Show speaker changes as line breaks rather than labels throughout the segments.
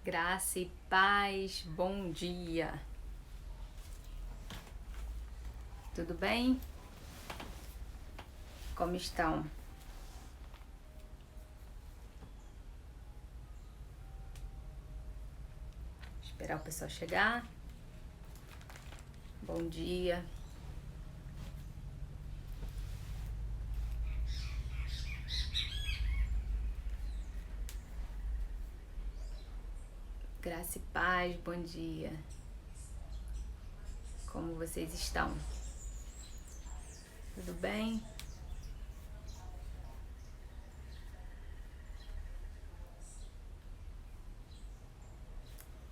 Graça e paz, bom dia. Tudo bem? Como estão? Esperar o pessoal chegar. Bom dia. Graça e paz, bom dia. Como vocês estão? Tudo bem?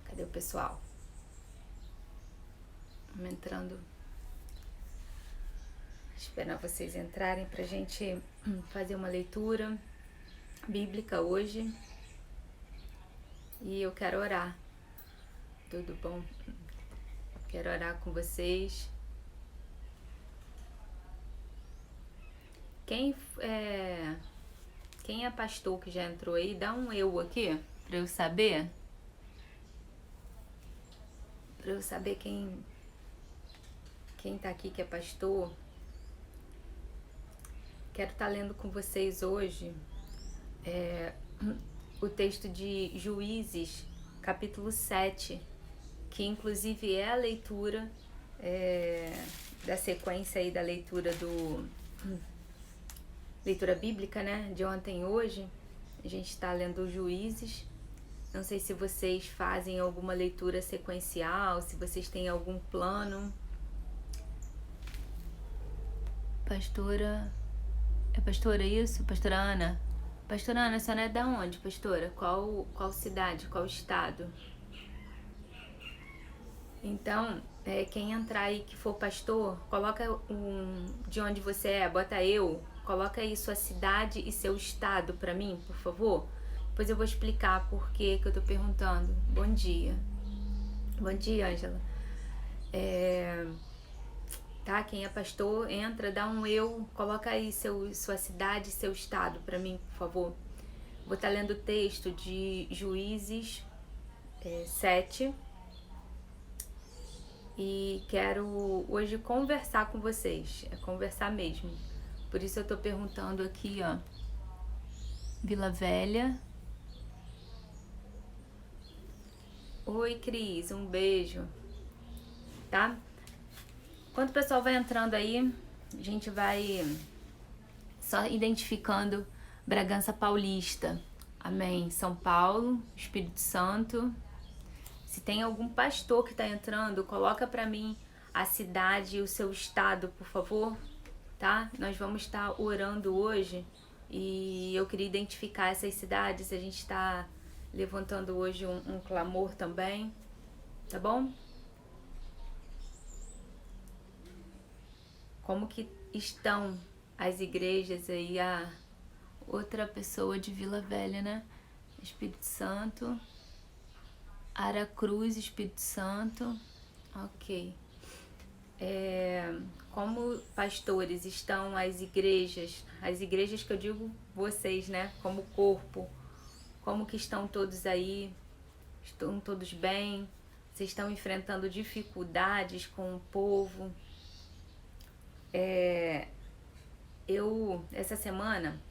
Cadê o pessoal? Vamos entrando. Esperar vocês entrarem pra gente fazer uma leitura bíblica hoje. E eu quero orar. Tudo bom? Quero orar com vocês. Quem é pastor que já entrou aí, dá um eu aqui, pra eu saber. Pra eu saber quem tá aqui que é pastor. Quero estar lendo com vocês hoje o texto de Juízes, capítulo 7, que inclusive é a leitura da sequência aí da leitura leitura bíblica, né, de ontem e hoje. A gente está lendo Juízes. Não sei se vocês fazem alguma leitura sequencial, se vocês têm algum plano. Pastora... É pastora isso? Pastora Ana? Pastora Ana, a senhora é da onde, pastora? Qual cidade? Qual estado? Então, quem entrar aí que for pastor, coloca de onde você é, bota eu, coloca aí sua cidade e seu estado pra mim, por favor. Depois eu vou explicar por que eu tô perguntando. Bom dia. Bom dia, Ângela. Tá? Quem é pastor, entra, dá um eu, coloca aí sua cidade e seu estado pra mim, por favor. Vou estar lendo o texto de Juízes 7 e quero hoje conversar com vocês, conversar mesmo. Por isso eu tô perguntando aqui, ó, Vila Velha. Oi, Cris, um beijo, tá? Enquanto o pessoal vai entrando aí, a gente vai só identificando Bragança Paulista. Amém. São Paulo, Espírito Santo. Se tem algum pastor que tá entrando, coloca pra mim a cidade e o seu estado, por favor, tá? Nós vamos estar orando hoje e eu queria identificar essas cidades. A gente tá levantando hoje um clamor também, tá bom? Como que estão as igrejas aí? A outra pessoa de Vila Velha, né? Espírito Santo. Aracruz, Espírito Santo. Ok. Como pastores estão as igrejas que eu digo vocês, né? Como corpo. Como que estão todos aí? Estão todos bem? Vocês estão enfrentando dificuldades com o povo? Essa semana,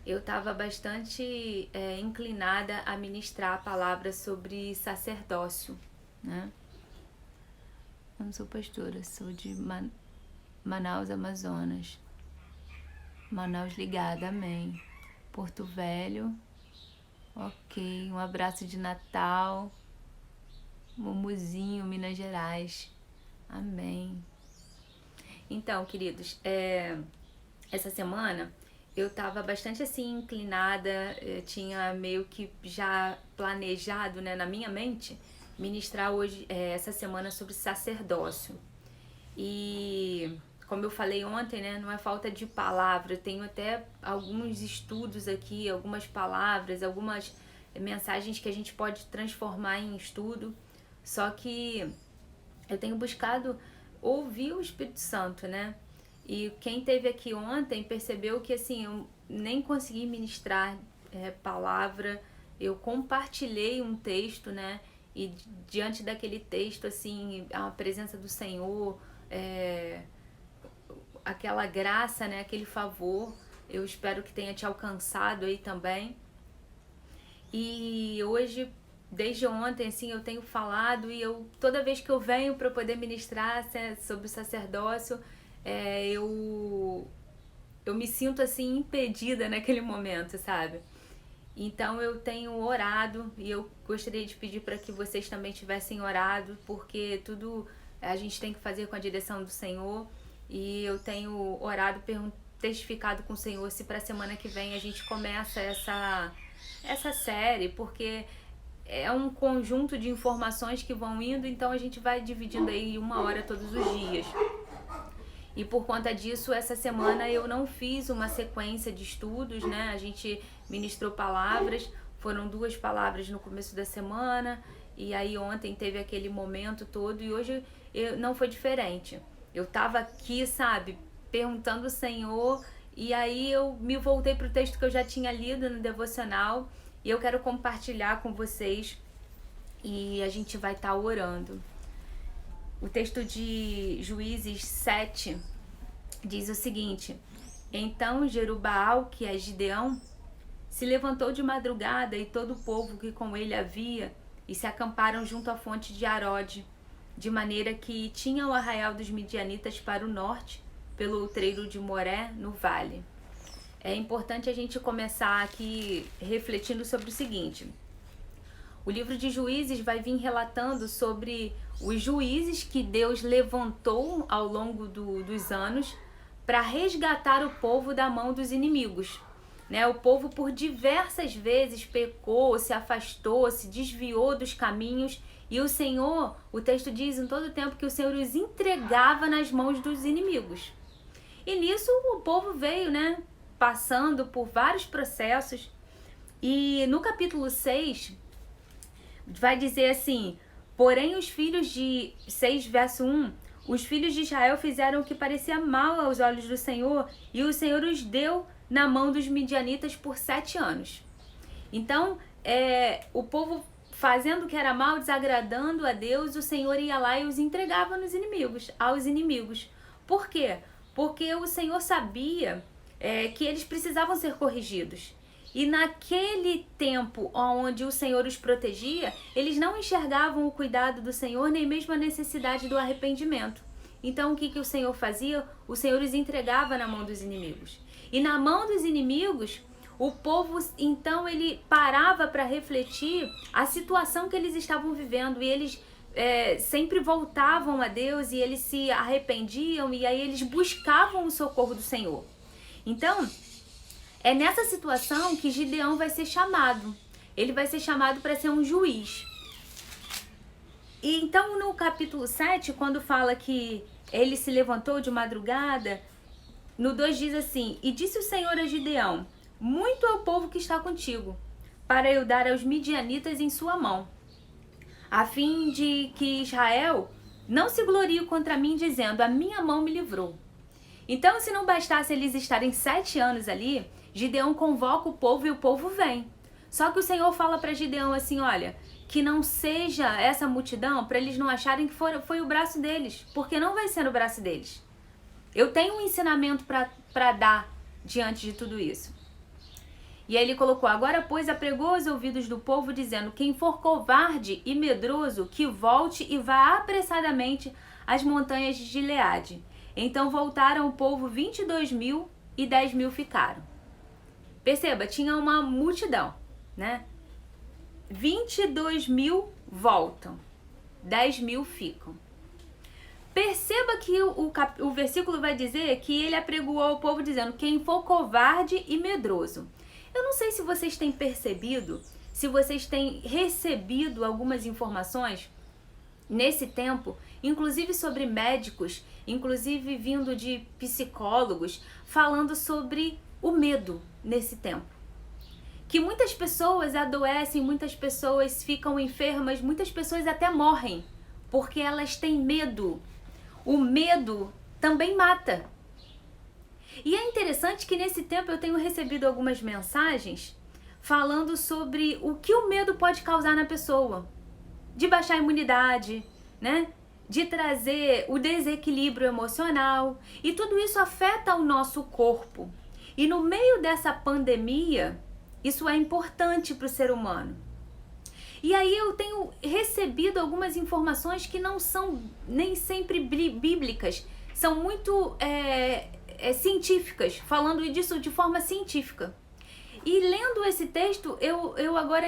eu estava bastante inclinada a ministrar a palavra sobre sacerdócio, né? Eu não sou pastora, sou de Manaus, Amazonas. Manaus ligada, amém. Porto Velho, ok. Um abraço de Natal. Mumuzinho, Minas Gerais, amém. Então, queridos, essa semana eu tava bastante assim inclinada, tinha meio que já planejado, né, na minha mente, ministrar hoje, essa semana, sobre sacerdócio. E como eu falei ontem, né, não é falta de palavra, eu tenho até alguns estudos aqui, algumas palavras, algumas mensagens que a gente pode transformar em estudo, só que eu tenho buscado ouvir o Espírito Santo, né? E quem esteve aqui ontem percebeu que assim, eu nem consegui ministrar palavra eu compartilhei um texto, né? E diante daquele texto, assim, a presença do Senhor, aquela graça, né? Aquele favor, eu espero que tenha te alcançado aí também. E hoje, desde ontem, assim, eu tenho falado e toda vez que eu venho para poder ministrar sobre o sacerdócio, eu me sinto assim impedida naquele momento, sabe? Então eu tenho orado e eu gostaria de pedir para que vocês também tivessem orado, porque tudo a gente tem que fazer com a direção do Senhor. E eu tenho orado, testificado com o Senhor se para a semana que vem a gente começa essa série, porque é um conjunto de informações que vão indo, então a gente vai dividindo aí 1 hora todos os dias. E por conta disso, essa semana eu não fiz uma sequência de estudos, né? A gente ministrou palavras, foram 2 palavras no começo da semana, e aí ontem teve aquele momento todo, e hoje não foi diferente. Eu tava aqui, sabe, perguntando ao Senhor, e aí eu me voltei pro texto que eu já tinha lido no devocional, e eu quero compartilhar com vocês, e a gente vai estar orando. O texto de Juízes 7 diz o seguinte: Então Jerubaal, que é Gideão, se levantou de madrugada e todo o povo que com ele havia, e se acamparam junto à fonte de Arode, de maneira que tinha o arraial dos midianitas para o norte, pelo outreiro de Moré, no vale. É importante a gente começar aqui refletindo sobre o seguinte: o livro de Juízes vai vir relatando sobre os juízes que Deus levantou ao longo dos anos para resgatar o povo da mão dos inimigos. Né? O povo por diversas vezes pecou, se afastou, se desviou dos caminhos, e o Senhor, o texto diz em todo o tempo que o Senhor os entregava nas mãos dos inimigos. E nisso o povo veio, né, passando por vários processos, e no capítulo 6 vai dizer assim: porém os filhos de 6 verso 1, os filhos de Israel fizeram o que parecia mal aos olhos do Senhor, e o Senhor os deu na mão dos midianitas por 7 anos. Então, o povo fazendo o que era mal, desagradando a Deus, o Senhor ia lá e os entregava aos inimigos. Por quê? Porque o Senhor sabia que eles precisavam ser corrigidos. E naquele tempo onde o Senhor os protegia, eles não enxergavam o cuidado do Senhor, nem mesmo a necessidade do arrependimento. Então o que o Senhor fazia? O Senhor os entregava na mão dos inimigos. E na mão dos inimigos, o povo então ele parava para refletir a situação que eles estavam vivendo, e eles sempre voltavam a Deus, e eles se arrependiam, e aí eles buscavam o socorro do Senhor. Então, é nessa situação que Gideão vai ser chamado. Ele vai ser chamado para ser um juiz. E então no capítulo 7, quando fala que ele se levantou de madrugada, no 2 diz assim: E disse o Senhor a Gideão: Muito é o povo que está contigo, para eu dar aos midianitas em sua mão, a fim de que Israel não se glorie contra mim, dizendo: A minha mão me livrou. Então, se não bastasse eles estarem 7 anos ali, Gideão convoca o povo e o povo vem. Só que o Senhor fala para Gideão assim: olha, que não seja essa multidão, para eles não acharem que foi o braço deles, porque não vai ser no braço deles. Eu tenho um ensinamento para dar diante de tudo isso. E aí ele colocou: agora, pois, apregou aos ouvidos do povo, dizendo: quem for covarde e medroso, que volte e vá apressadamente às montanhas de Gileade. Então voltaram o povo 22.000 e 10.000 ficaram. Perceba, tinha uma multidão, né? 22.000 voltam, 10.000 ficam. Perceba que o versículo vai dizer que ele apregoou ao povo dizendo: quem for covarde e medroso. Eu não sei se vocês têm percebido, se vocês têm recebido algumas informações nesse tempo, inclusive sobre médicos, inclusive vindo de psicólogos, falando sobre o medo nesse tempo. Que muitas pessoas adoecem, muitas pessoas ficam enfermas, muitas pessoas até morrem, porque elas têm medo. O medo também mata. E é interessante que nesse tempo eu tenho recebido algumas mensagens falando sobre o que o medo pode causar na pessoa, de baixar a imunidade, né? De trazer o desequilíbrio emocional, e tudo isso afeta o nosso corpo. E no meio dessa pandemia, isso é importante para o ser humano. E aí eu tenho recebido algumas informações que não são nem sempre bíblicas, são muito científicas, falando disso de forma científica. E lendo esse texto, eu agora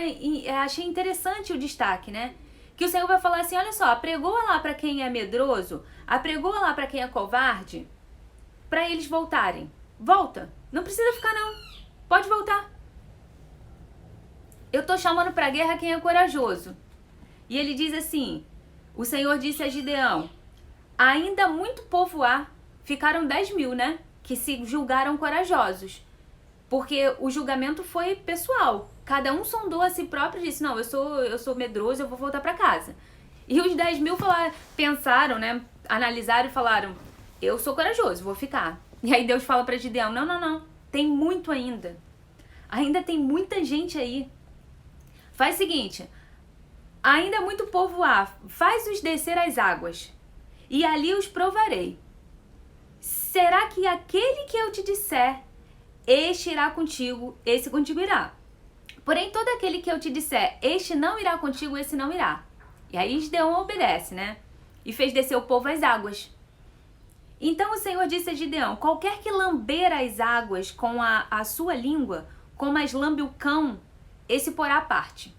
achei interessante o destaque, né? Que o Senhor vai falar assim, olha só, apregoa lá para quem é medroso, apregoa lá para quem é covarde, para eles voltarem. Volta, não precisa ficar não, pode voltar. Eu tô chamando pra guerra quem é corajoso. E ele diz assim, o Senhor disse a Gideão, ainda muito povo há, ficaram 10.000, né? Que se julgaram corajosos. Porque o julgamento foi pessoal. Cada um sondou a si próprio e disse, não, eu sou medroso, eu vou voltar pra casa. E os 10.000 pensaram, né? Analisaram e falaram, eu sou corajoso, vou ficar. E aí Deus fala pra Gideão, não, tem muito ainda. Ainda tem muita gente aí. Faz o seguinte, ainda muito povo há, faz-os descer às águas, e ali os provarei. Será que aquele que eu te disser, este irá contigo, esse contigo irá. Porém, todo aquele que eu te disser, este não irá contigo, esse não irá. E aí Gideão obedece, né? E fez descer o povo às águas. Então o Senhor disse a Gideão, qualquer que lamber as águas com a sua língua, como as lambe o cão, esse porá à parte.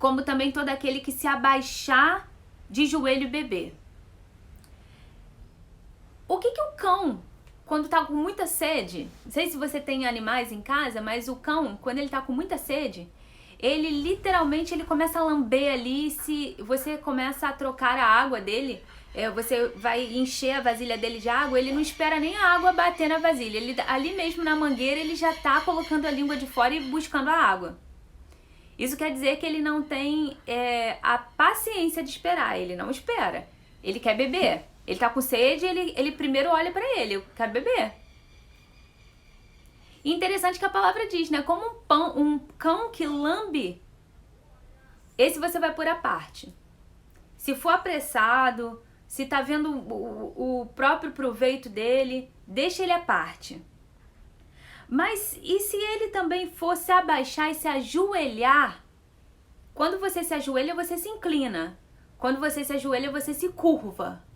Como também todo aquele que se abaixar de joelho e beber. O que o cão, quando tá com muita sede, não sei se você tem animais em casa, mas o cão, quando ele tá com muita sede, ele literalmente ele começa a lamber ali, se você começa a trocar a água dele, você vai encher a vasilha dele de água, ele não espera nem a água bater na vasilha, ele, ali mesmo na mangueira ele já tá colocando a língua de fora e buscando a água. Isso quer dizer que ele não tem a paciência de esperar, ele não espera, ele quer beber. Ele tá com sede, ele primeiro olha pra ele, eu quero beber. E interessante que a palavra diz, né? Como um cão que lambe, esse você vai pôr à parte. Se for apressado, se tá vendo o próprio proveito dele, deixa ele à parte. Mas e se ele também fosse abaixar e se ajoelhar? Quando você se ajoelha, você se inclina. Quando você se ajoelha, você se curva.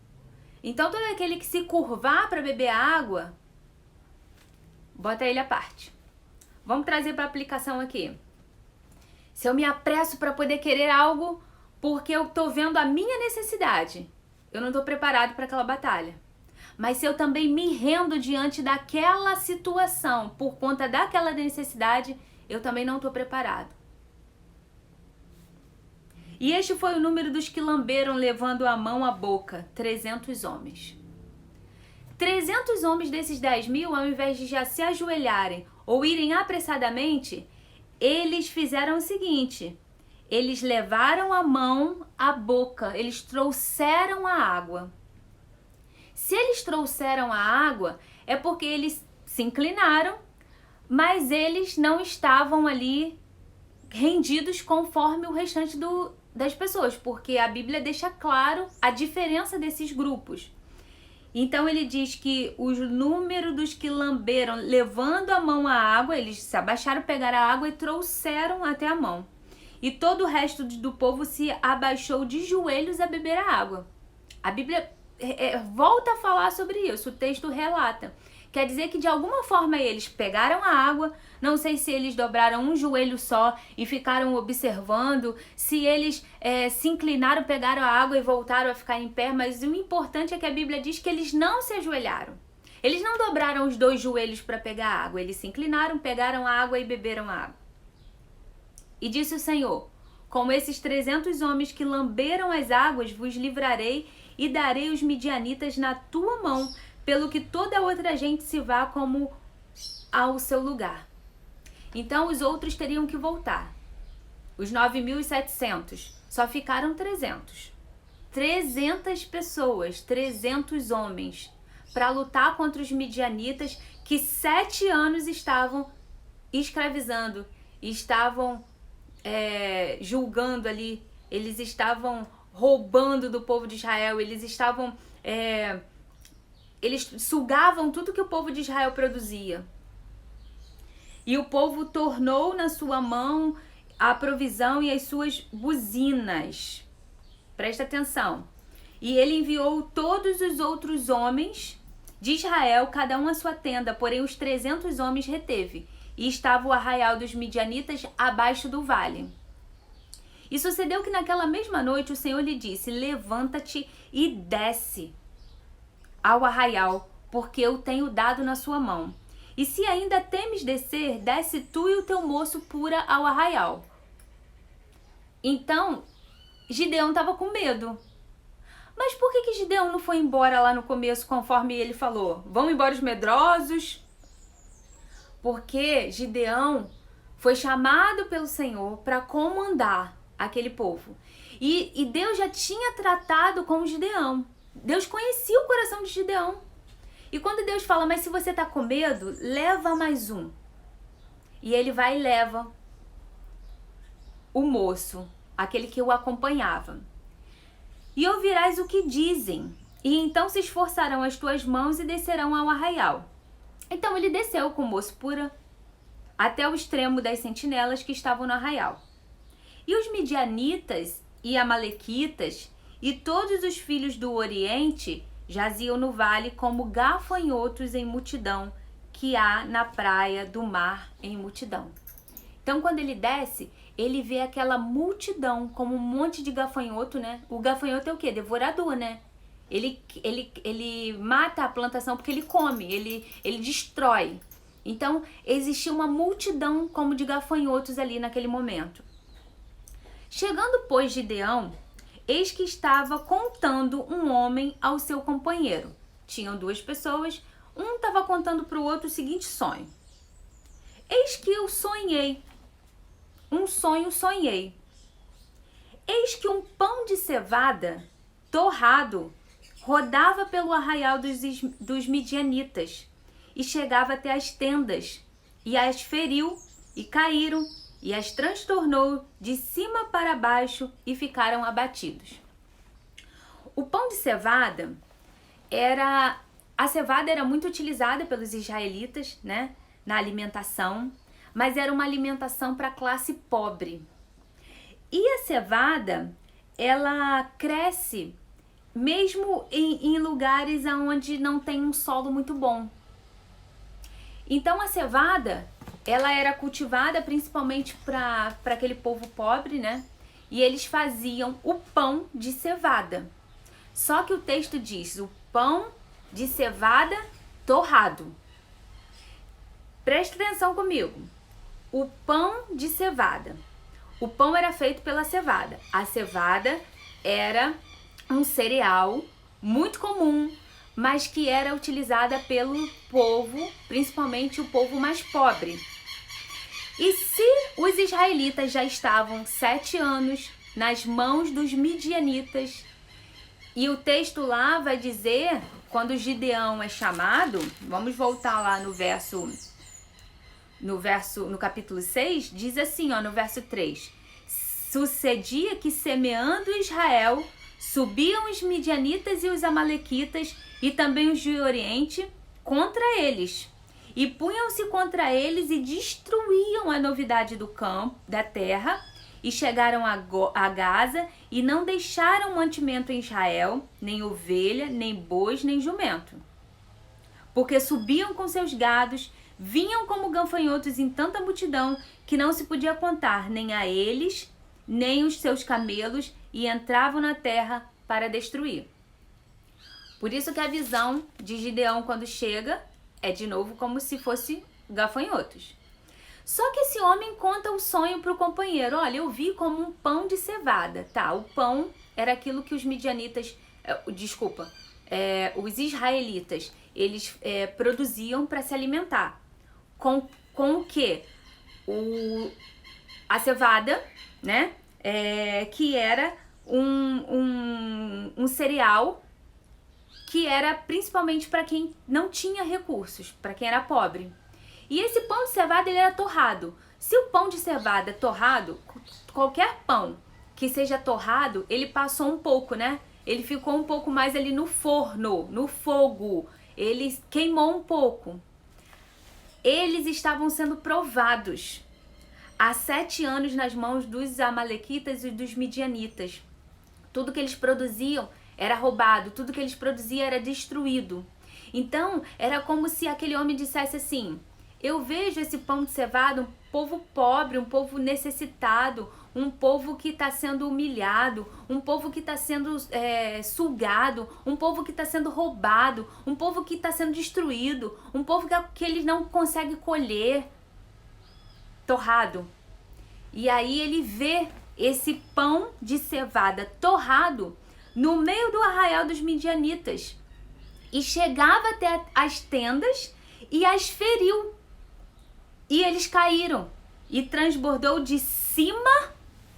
Então, todo aquele que se curvar para beber a água, bota ele à parte. Vamos trazer para aplicação aqui. Se eu me apresso para poder querer algo porque eu tô vendo a minha necessidade, eu não tô preparado para aquela batalha. Mas se eu também me rendo diante daquela situação por conta daquela necessidade, eu também não tô preparado. E este foi o número dos que lamberam levando a mão à boca, 300 homens. 300 homens desses 10.000, ao invés de já se ajoelharem ou irem apressadamente, eles fizeram o seguinte, eles levaram a mão à boca, eles trouxeram a água. Se eles trouxeram a água, é porque eles se inclinaram, mas eles não estavam ali rendidos conforme o restante das pessoas, porque a Bíblia deixa claro a diferença desses grupos. Então ele diz que o número dos que lamberam, levando a mão à água, eles se abaixaram, pegaram a água e trouxeram até a mão. E todo o resto do povo se abaixou de joelhos a beber a água. A Bíblia volta a falar sobre isso, o texto relata. Quer dizer que de alguma forma eles pegaram a água, não sei se eles dobraram um joelho só e ficaram observando, se eles se inclinaram, pegaram a água e voltaram a ficar em pé, mas o importante é que a Bíblia diz que eles não se ajoelharam. Eles não dobraram os 2 joelhos para pegar a água, eles se inclinaram, pegaram a água e beberam a água. E disse o Senhor, com esses 300 homens que lamberam as águas, vos livrarei e darei os midianitas na tua mão, pelo que toda outra gente se vá como ao seu lugar. Então os outros teriam que voltar. Os 9.700, só ficaram 300. 300 pessoas, 300 homens, para lutar contra os midianitas que 7 anos estavam escravizando estavam julgando ali, eles estavam roubando do povo de Israel, eles sugavam tudo que o povo de Israel produzia. E o povo tornou na sua mão a provisão e as suas buzinas. Presta atenção. E ele enviou todos os outros homens de Israel, cada um à sua tenda, porém os 300 homens reteve. E estava o arraial dos midianitas abaixo do vale. E sucedeu que naquela mesma noite o Senhor lhe disse: levanta-te e desce ao arraial, porque eu tenho dado na sua mão. E se ainda temes descer, desce tu e o teu moço pura ao arraial. Então, Gideão estava com medo. Mas por que Gideão não foi embora lá no começo, conforme ele falou? Vão embora os medrosos? Porque Gideão foi chamado pelo Senhor para comandar aquele povo. E Deus já tinha tratado com Gideão. Deus conhecia o coração de Gideão. E quando Deus fala, mas se você tá com medo, leva mais um. E ele vai e leva o moço, aquele que o acompanhava. E ouvirás o que dizem, e então se esforçarão as tuas mãos e descerão ao arraial. Então ele desceu com o moço pura até o extremo das sentinelas que estavam no arraial. E os midianitas e amalequitas e todos os filhos do Oriente jaziam no vale como gafanhotos em multidão que há na praia do mar em multidão. Então quando ele desce, ele vê aquela multidão como um monte de gafanhoto, né? O gafanhoto é o quê? Devorador, né? Ele mata a plantação porque ele come, ele destrói. Então existia uma multidão como de gafanhotos ali naquele momento. Chegando, pois, Gideão, eis que estava contando um homem ao seu companheiro. Tinham duas pessoas, um estava contando para o outro o seguinte sonho. Eis que eu sonhei, um sonho sonhei. Eis que um pão de cevada torrado rodava pelo arraial dos midianitas e chegava até as tendas e as feriu e caíram e as transtornou de cima para baixo e ficaram abatidos. O pão de cevada a cevada era muito utilizada pelos israelitas, né, na alimentação, mas era uma alimentação para a classe pobre. E a cevada, ela cresce mesmo em lugares onde não tem um solo muito bom. Então a cevada, ela era cultivada principalmente para aquele povo pobre, né? E eles faziam o pão de cevada. Só que o texto diz o pão de cevada torrado. Preste atenção comigo. O pão de cevada. O pão era feito pela cevada. A cevada era um cereal muito comum, mas que era utilizada pelo povo, principalmente o povo mais pobre. E se os israelitas já estavam 7 anos nas mãos dos midianitas, e o texto lá vai dizer, quando Gideão é chamado, vamos voltar lá no capítulo 6, diz assim, ó, no verso 3. Sucedia que semeando Israel, subiam os midianitas e os amalequitas e também os do Oriente contra eles. E punham-se contra eles e destruíam a novidade do campo, da terra, e chegaram a Gaza e não deixaram mantimento em Israel, nem ovelha, nem bois, nem jumento. Porque subiam com seus gados, vinham como gafanhotos em tanta multidão que não se podia contar nem a eles, nem os seus camelos, e entravam na terra para destruir. Por isso que a visão de Gideão quando chega é de novo como se fosse gafanhotos. Só que esse homem conta o sonho para o companheiro. Olha, eu vi como um pão de cevada. Tá, o pão era aquilo que os midianitas, os israelitas, eles produziam para se alimentar. Com o quê? A cevada, né? Que era um cereal que era principalmente para quem não tinha recursos, para quem era pobre. E esse pão de cevada ele era torrado. Se o pão de cevada é torrado, qualquer pão que seja torrado, ele passou um pouco, né? Ele ficou um pouco mais ali no forno, no fogo. Ele queimou um pouco. Eles estavam sendo provados há 7 anos nas mãos dos amalequitas e dos midianitas. Tudo que eles produziam era roubado, tudo que eles produziam era destruído. Então, era como se aquele homem dissesse assim: eu vejo esse pão de cevada, um povo pobre, um povo necessitado, um povo que está sendo humilhado, um povo que está sendo sugado, um povo que está sendo roubado, um povo que está sendo destruído, um povo que eles não conseguem colher, torrado. E aí ele vê esse pão de cevada torrado no meio do arraial dos midianitas. E chegava até as tendas e as feriu. E eles caíram. E transbordou de cima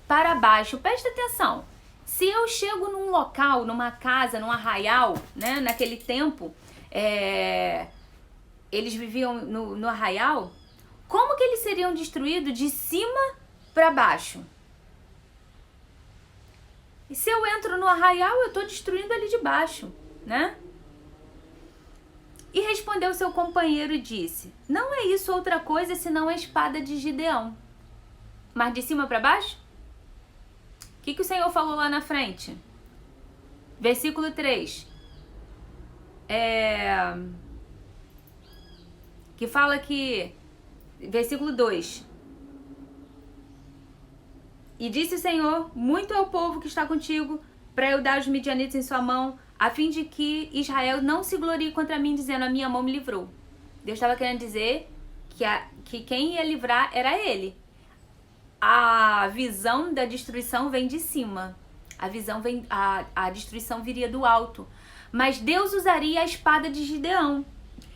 para baixo. Presta atenção. Se eu chego num local, numa casa, num arraial, né? Naquele tempo, eles viviam no arraial. Como que eles seriam destruídos de cima para baixo? E se eu entro no arraial, eu estou destruindo ali de baixo, né? E respondeu seu companheiro e disse: não é isso outra coisa senão a espada de Gideão. Mas de cima para baixo? O que o Senhor falou lá na frente? Versículo 3. Que fala que... Versículo 2. E disse o Senhor: muito é o povo que está contigo, para eu dar os midianitas em sua mão, a fim de que Israel não se glorie contra mim, dizendo: a minha mão me livrou. Deus estava querendo dizer que quem ia livrar era ele. A visão da destruição vem de cima. A destruição viria do alto. Mas Deus usaria a espada de Gideão.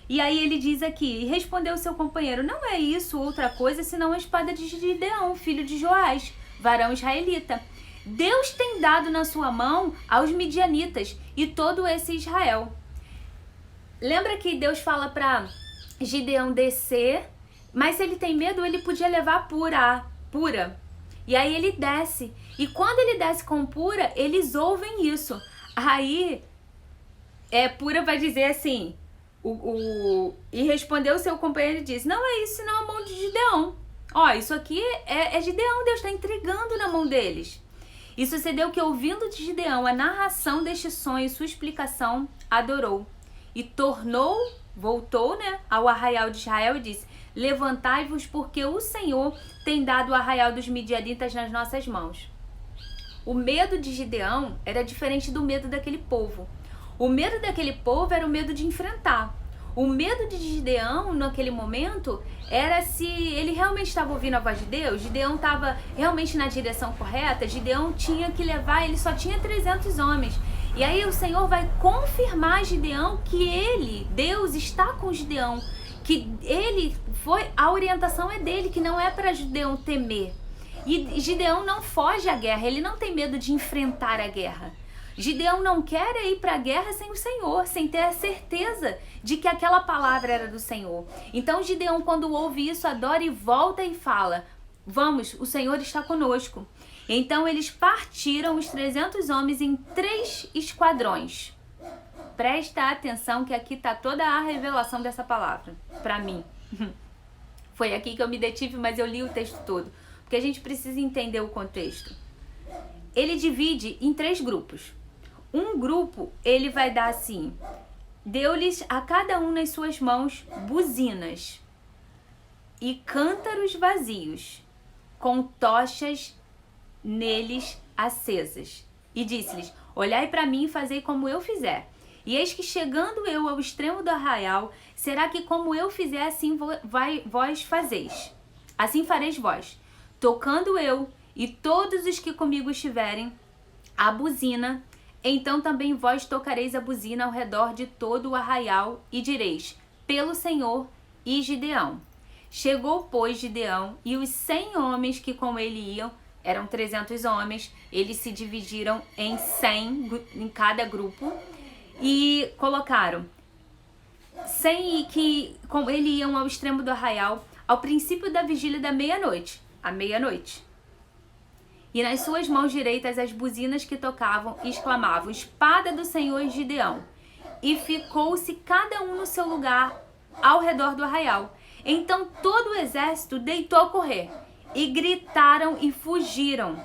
E aí ele diz aqui: e respondeu seu companheiro: não é isso outra coisa senão a espada de Gideão, filho de Joás, varão israelita. Deus tem dado na sua mão aos midianitas e todo esse Israel. Lembra que Deus fala para Gideão descer, mas se ele tem medo, ele podia levar pura. E aí ele desce. E quando ele desce com pura, eles ouvem isso. Aí, Pura vai dizer assim, e respondeu seu companheiro e disse: não é isso senão a mão de Gideão. Ó, isso aqui é Gideão, Deus está entregando na mão deles. E sucedeu que, ouvindo de Gideão a narração deste sonho e sua explicação, adorou. E voltou, né, ao arraial de Israel e disse: levantai-vos, porque o Senhor tem dado o arraial dos midianitas nas nossas mãos. O medo de Gideão era diferente do medo daquele povo. O medo daquele povo era o medo de enfrentar. O medo de Gideão, naquele momento, era se ele realmente estava ouvindo a voz de Deus, Gideão estava realmente na direção correta, Gideão tinha que levar, ele só tinha 300 homens. E aí o Senhor vai confirmar a Gideão que Deus está com Gideão, que a orientação é dele, que não é para Gideão temer. E Gideão não foge à guerra, ele não tem medo de enfrentar a guerra. Gideão não quer ir para a guerra sem o Senhor, sem ter a certeza de que aquela palavra era do Senhor. Então Gideão, quando ouve isso, adora e volta e fala: vamos, o Senhor está conosco. Então eles partiram, os 300 homens, em 3 esquadrões. Presta atenção que aqui está toda a revelação dessa palavra, para mim. Foi aqui que eu me detive, mas eu li o texto todo, porque a gente precisa entender o contexto. Ele divide em 3 grupos. Um grupo, ele vai dar assim: deu-lhes a cada um nas suas mãos buzinas e cântaros vazios, com tochas neles acesas. E disse-lhes: olhai para mim e fazei como eu fizer. E eis que, chegando eu ao extremo do arraial, será que como eu fizer, assim vós fazeis. Assim fareis vós, tocando eu e todos os que comigo estiverem a buzina. Então também vós tocareis a buzina ao redor de todo o arraial e direis: pelo Senhor e Gideão. Chegou, pois, Gideão e os 100 homens que com ele iam, eram 300 homens, eles se dividiram em 100 em cada grupo e colocaram 100 que com ele iam ao extremo do arraial, ao princípio da vigília da meia-noite, à meia-noite. E nas suas mãos direitas as buzinas que tocavam e exclamavam: espada do Senhor e Gideão. E ficou-se cada um no seu lugar ao redor do arraial. Então todo o exército deitou a correr, e gritaram e fugiram.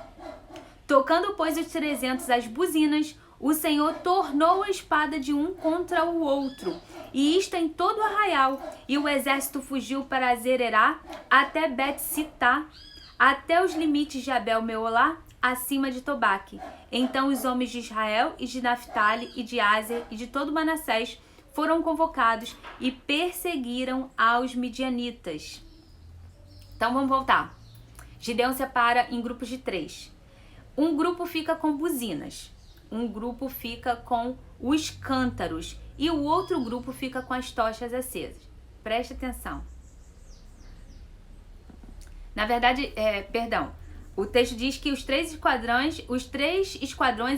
Tocando, pois, os 300 as buzinas, o Senhor tornou a espada de um contra o outro, e isto em todo o arraial. E o exército fugiu para Zererá, até Bet-Sitá, até os limites de Abel-Meolá, acima de Tobaque. Então os homens de Israel e de Naphtali e de Áser e de todo Manassés foram convocados e perseguiram aos midianitas. Então vamos voltar. Gideão separa em grupos de 3. Um grupo fica com buzinas, um grupo fica com os cântaros e o outro grupo fica com as tochas acesas. Preste atenção. Na verdade, o texto diz que os três esquadrões,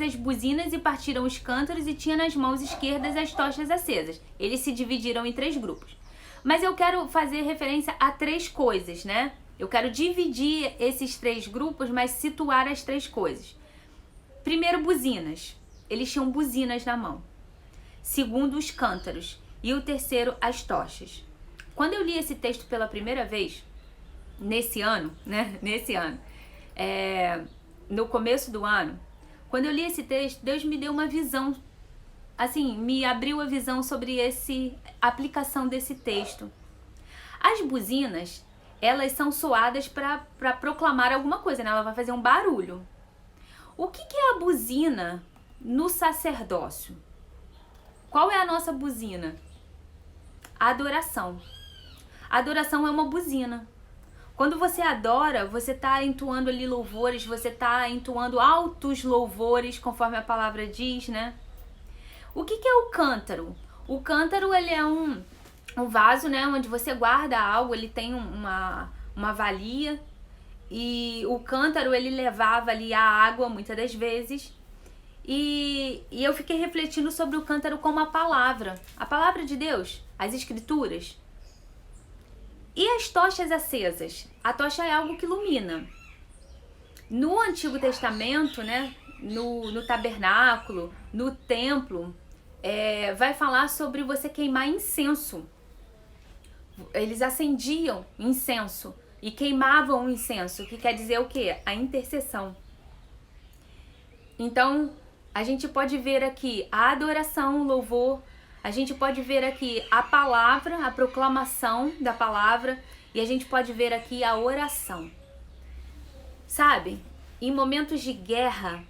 as buzinas, e partiram os cântaros, e tinha nas mãos esquerdas as tochas acesas. Eles se dividiram em 3 grupos. Mas eu quero fazer referência a 3 coisas, né? Eu quero dividir esses 3 grupos, mas situar as 3 coisas. Primeiro, buzinas. Eles tinham buzinas na mão. Segundo, os cântaros. E o terceiro, as tochas. Quando eu li esse texto pela primeira vez, nesse ano, no começo do ano, quando eu li esse texto, Deus me deu uma visão, assim, me abriu a visão sobre a aplicação desse texto. As buzinas, elas são soadas para proclamar alguma coisa, né? Ela vai fazer um barulho. O que é a buzina no sacerdócio? Qual é a nossa buzina? A adoração. A adoração é uma buzina. Quando você adora, você está entoando ali louvores, você está entoando altos louvores, conforme a palavra diz, né? O que é o cântaro? O cântaro, ele é um vaso, né, onde você guarda algo, ele tem uma valia, e o cântaro, ele levava ali a água, muitas das vezes, e eu fiquei refletindo sobre o cântaro como a palavra de Deus, as escrituras. E as tochas acesas? A tocha é algo que ilumina. No Antigo Testamento, né, no tabernáculo, no templo, vai falar sobre você queimar incenso. Eles acendiam incenso e queimavam o incenso, que quer dizer o quê? A intercessão. Então, a gente pode ver aqui a adoração, o louvor. A gente pode ver aqui a palavra, a proclamação da palavra, e a gente pode ver aqui a oração. Sabe, em momentos de guerra,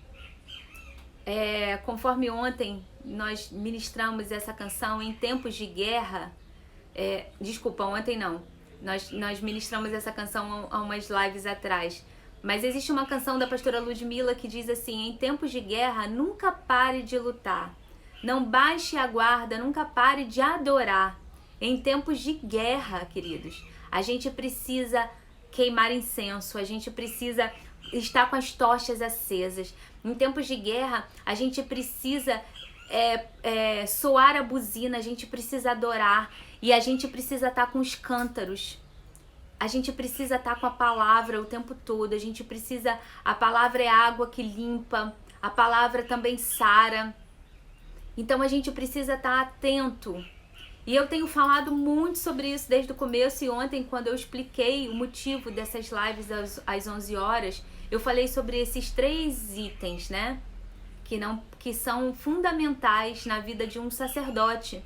conforme ontem nós ministramos essa canção, em tempos de guerra, ontem não, nós ministramos essa canção há umas lives atrás, mas existe uma canção da pastora Ludmila que diz assim: em tempos de guerra, nunca pare de lutar. Não baixe a guarda, nunca pare de adorar. Em tempos de guerra, queridos, a gente precisa queimar incenso, a gente precisa estar com as tochas acesas. Em tempos de guerra, a gente precisa soar a buzina, a gente precisa adorar, e a gente precisa estar com os cântaros. A gente precisa estar com a palavra o tempo todo, a palavra é água que limpa, a palavra também sara. Então a gente precisa estar atento. E eu tenho falado muito sobre isso desde o começo, e ontem, quando eu expliquei o motivo dessas lives às 11 horas, eu falei sobre esses 3 itens, né? Que são fundamentais na vida de um sacerdote.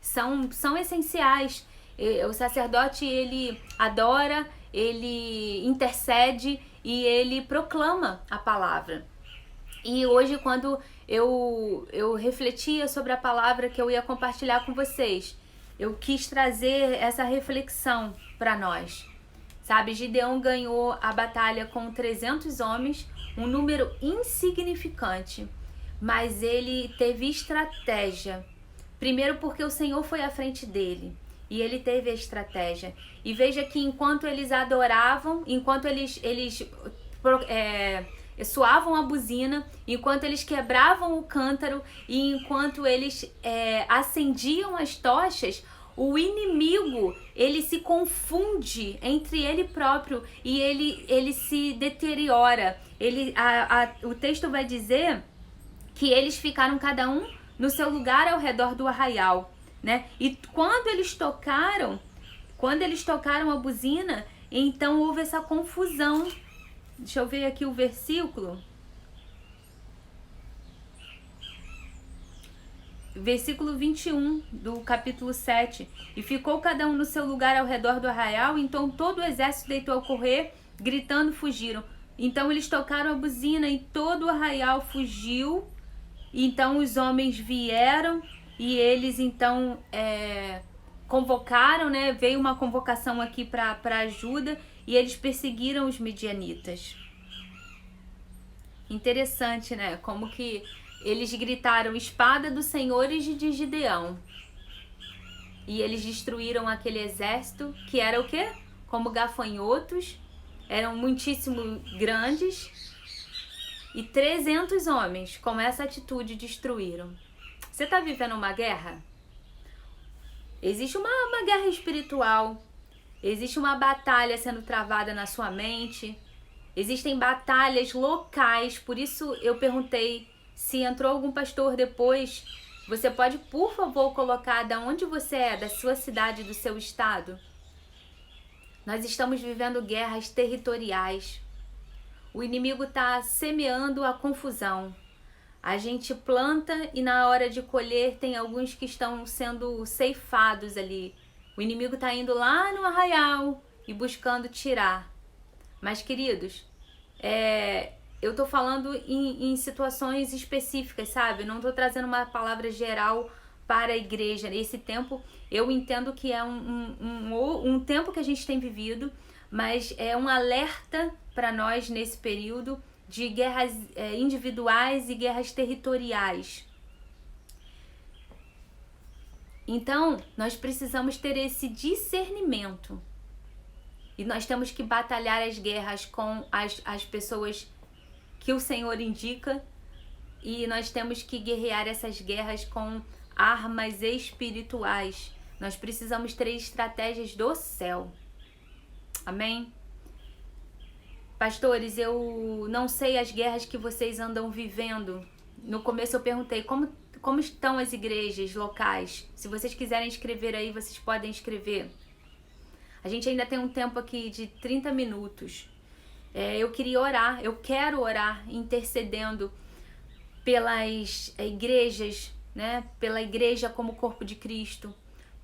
São essenciais. O sacerdote, ele adora, ele intercede e ele proclama a palavra. E hoje, quando eu refletia sobre a palavra que eu ia compartilhar com vocês, eu quis trazer essa reflexão para nós. Sabe, Gideão ganhou a batalha com 300 homens, um número insignificante, mas ele teve estratégia. Primeiro porque o Senhor foi à frente dele, e ele teve a estratégia. E veja que enquanto eles adoravam, enquanto eles soavam a buzina, enquanto eles quebravam o cântaro e enquanto eles acendiam as tochas, o inimigo, ele se confunde entre ele próprio e ele se deteriora. O texto vai dizer que eles ficaram cada um no seu lugar ao redor do arraial, né? E quando eles tocaram a buzina, então houve essa confusão. Deixa eu ver aqui o versículo. Versículo 21 do capítulo 7. E ficou cada um no seu lugar ao redor do arraial, então todo o exército deitou a correr, gritando, fugiram. Então eles tocaram a buzina e todo o arraial fugiu. Então os homens vieram e eles então convocaram, né? Veio uma convocação aqui para ajuda e eles perseguiram os midianitas. Interessante, né? Como que eles gritaram espada do Senhor e de Gideão. E eles destruíram aquele exército que era o quê? Como gafanhotos, eram muitíssimo grandes. E 300 homens, com essa atitude, destruíram. Você está vivendo uma guerra? Existe uma guerra espiritual. Existe uma batalha sendo travada na sua mente. Existem batalhas locais. Por isso eu perguntei se entrou algum pastor depois. Você pode, por favor, colocar de onde você é, da sua cidade, do seu estado? Nós estamos vivendo guerras territoriais. O inimigo está semeando a confusão. A gente planta e na hora de colher tem alguns que estão sendo ceifados ali. O inimigo está indo lá no arraial e buscando tirar. Mas, queridos, eu estou falando em situações específicas, sabe? Não estou trazendo uma palavra geral para a igreja. Nesse tempo, eu entendo que é um tempo que a gente tem vivido, mas é um alerta para nós nesse período de guerras individuais e guerras territoriais. Então, nós precisamos ter esse discernimento. E nós temos que batalhar as guerras com as pessoas que o Senhor indica. E nós temos que guerrear essas guerras com armas espirituais. Nós precisamos ter estratégias do céu. Amém? Pastores, eu não sei as guerras que vocês andam vivendo. No começo eu perguntei como estão as igrejas locais. Se vocês quiserem escrever aí, vocês podem escrever. A gente ainda tem um tempo aqui de 30 minutos. Eu quero orar, intercedendo pelas igrejas, né? Pela igreja como corpo de Cristo,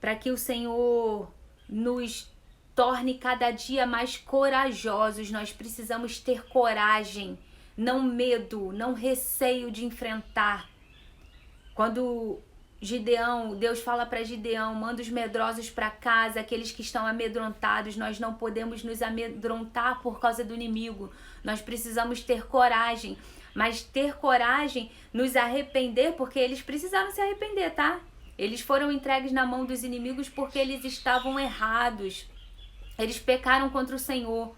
para que o Senhor nos torne cada dia mais corajosos. Nós precisamos ter coragem, não medo, não receio de enfrentar. Quando Deus fala para Gideão, manda os medrosos para casa, aqueles que estão amedrontados. Nós não podemos nos amedrontar por causa do inimigo. Nós precisamos ter coragem, mas ter coragem, nos arrepender, porque eles precisaram se arrepender, tá? Eles foram entregues na mão dos inimigos porque eles estavam errados. Eles pecaram contra o Senhor.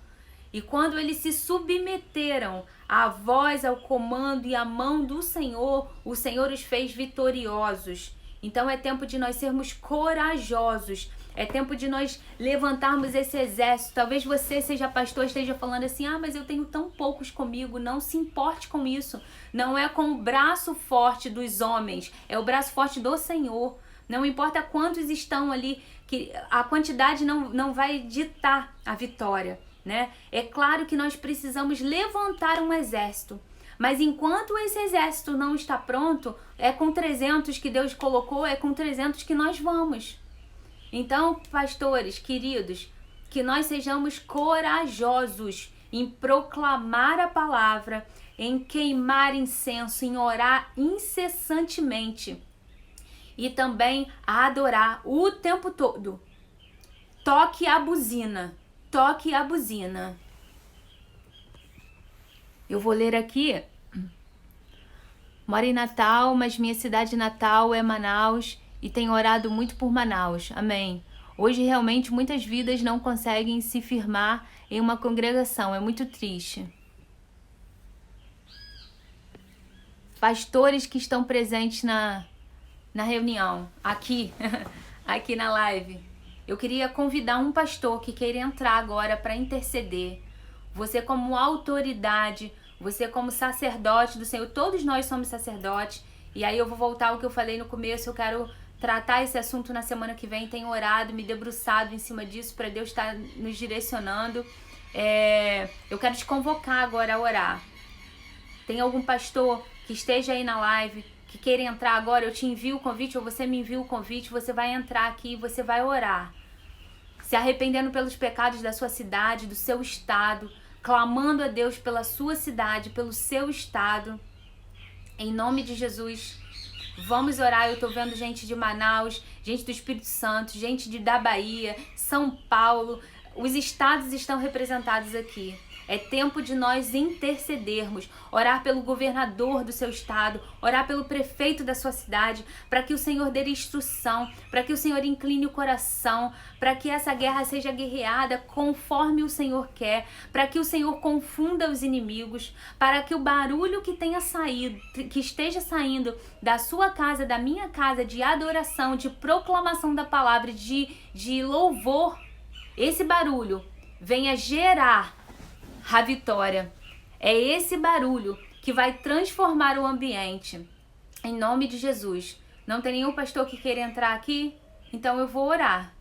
E quando eles se submeteram à voz, ao comando e à mão do Senhor, o Senhor os fez vitoriosos. Então é tempo de nós sermos corajosos. É tempo de nós levantarmos esse exército. Talvez você seja pastor, esteja falando assim, mas eu tenho tão poucos comigo. Não se importe com isso. Não é com o braço forte dos homens, é o braço forte do Senhor. Não importa quantos estão ali, que a quantidade não vai ditar a vitória, né? É claro que nós precisamos levantar um exército, mas enquanto esse exército não está pronto, é com 300 que Deus colocou, é com 300 que nós vamos. Então, pastores, queridos, que nós sejamos corajosos em proclamar a palavra, em queimar incenso, em orar incessantemente e também a adorar o tempo todo. Toque a buzina. Toque a buzina. Eu vou ler aqui. Moro em Natal, mas minha cidade natal é Manaus e tenho orado muito por Manaus. Amém. Hoje, realmente, muitas vidas não conseguem se firmar em uma congregação. É muito triste. Pastores que estão presentes na reunião, aqui aqui na live. Eu queria convidar um pastor que queira entrar agora para interceder. Você como autoridade, você como sacerdote do Senhor, todos nós somos sacerdotes. E aí eu vou voltar ao que eu falei no começo, eu quero tratar esse assunto na semana que vem. Tenho orado, me debruçado em cima disso para Deus estar nos direcionando. Eu quero te convocar agora a orar. Tem algum pastor que esteja aí na live, que queira entrar agora, eu te envio o convite ou você me envia o convite, você vai entrar aqui e você vai orar. Se arrependendo pelos pecados da sua cidade, do seu estado, clamando a Deus pela sua cidade, pelo seu estado. Em nome de Jesus, vamos orar. Eu tô vendo gente de Manaus, gente do Espírito Santo, gente da Bahia, São Paulo. Os estados estão representados aqui. É tempo de nós intercedermos, orar pelo governador do seu estado, orar pelo prefeito da sua cidade, para que o Senhor dê instrução, para que o Senhor incline o coração, para que essa guerra seja guerreada conforme o Senhor quer, para que o Senhor confunda os inimigos, para que o barulho que tenha saído, que esteja saindo da sua casa, da minha casa, de adoração, de proclamação da palavra, de louvor, esse barulho venha gerar a vitória. É esse barulho que vai transformar o ambiente. Em nome de Jesus. Não tem nenhum pastor que queira entrar aqui? Então eu vou orar.